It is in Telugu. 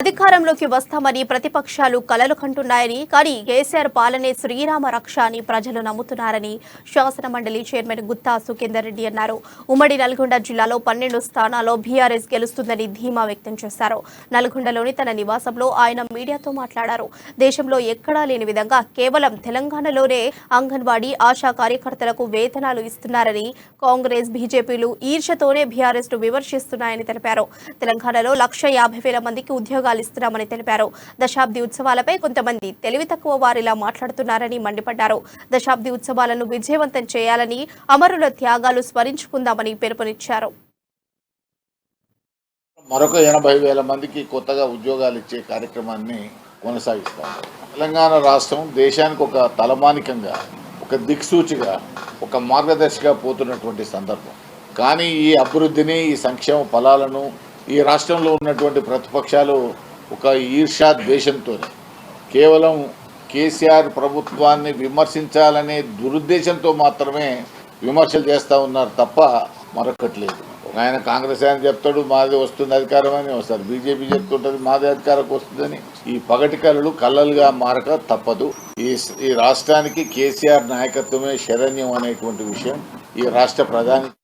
అధికారంలోకి వస్తామని ప్రతిపక్షాలు కలలు కంటున్నాయని, కానీ కేసీఆర్ పాలనే శ్రీరామ రక్ష అని ప్రజలు నమ్ముతున్నారని శాసనమండలి చైర్మన్ గుత్తా సుఖేందర్ రెడ్డి అన్నారు. ఉమ్మడి నల్గొండ జిల్లాలో 12 స్థానాల్లో బీఆర్ఎస్ గెలుస్తుందని ధీమా వ్యక్తం చేశారు. నల్గొండలోని తన నివాసంలో ఆయన మీడియాతో మాట్లాడారు. దేశంలో ఎక్కడా లేని విధంగా కేవలం తెలంగాణలోనే అంగన్వాడీ ఆశా కార్యకర్తలకు వేతనాలు ఇస్తున్నారని, కాంగ్రెస్ బీజేపీలు ఈర్ష్యతోనే బీఆర్ఎస్ ను విమర్శిస్తున్నాయని తెలిపారు. తెలంగాణలో 1,50,000 మందికి ఉద్యోగాలు ఇస్తున్నామని తెలిపారు. దశాబ్ది ఉత్సవాలపై కొంతమంది తెలివి తక్కువ వారిలా మాట్లాడుతున్నారని మండిపడ్డారు. దశాబ్ది ఉత్సవాలను విజయవంతం చేయాలని, అమరుల త్యాగాలు స్మరించుకుందామని పిలుపునిచ్చారు. మరొక 80,000 మందికి కొత్తగా ఉద్యోగాలు ఇచ్చే కార్యక్రమాన్ని కొనసాగిస్తాం. తెలంగాణ రాష్ట్రం దేశానికి ఒక తలమానికంగా, ఒక దిక్సూచిగా, ఒక మార్గదర్శిగా పోతున్నటువంటి సందర్భం. కానీ ఈ అభివృద్ధిని, ఈ సంక్షేమ ఫలాలను ఈ రాష్ట్రంలో ఉన్నటువంటి ప్రతిపక్షాలు ఒక ఈర్ష్యా ద్వేషంతో కేవలం కేసీఆర్ ప్రభుత్వాన్ని విమర్శించాలనే దురుద్దేశంతో మాత్రమే విమర్శలు చేస్తూ ఉన్నారు తప్ప మరొకటి లేదు. ఆయన కాంగ్రెస్ ఆయన చెప్తాడు మాది వస్తుంది అధికారం అని, వస్తారు బీజేపీ చెప్తుంటుంది మాది అధికారం వస్తుందని. ఈ పగటి కళలు కళ్ళలుగా మారక తప్పదు. ఈ రాష్ట్రానికి కేసీఆర్ నాయకత్వమే శరణ్యం అనేటువంటి విషయం ఈ రాష్ట్ర ప్రధాని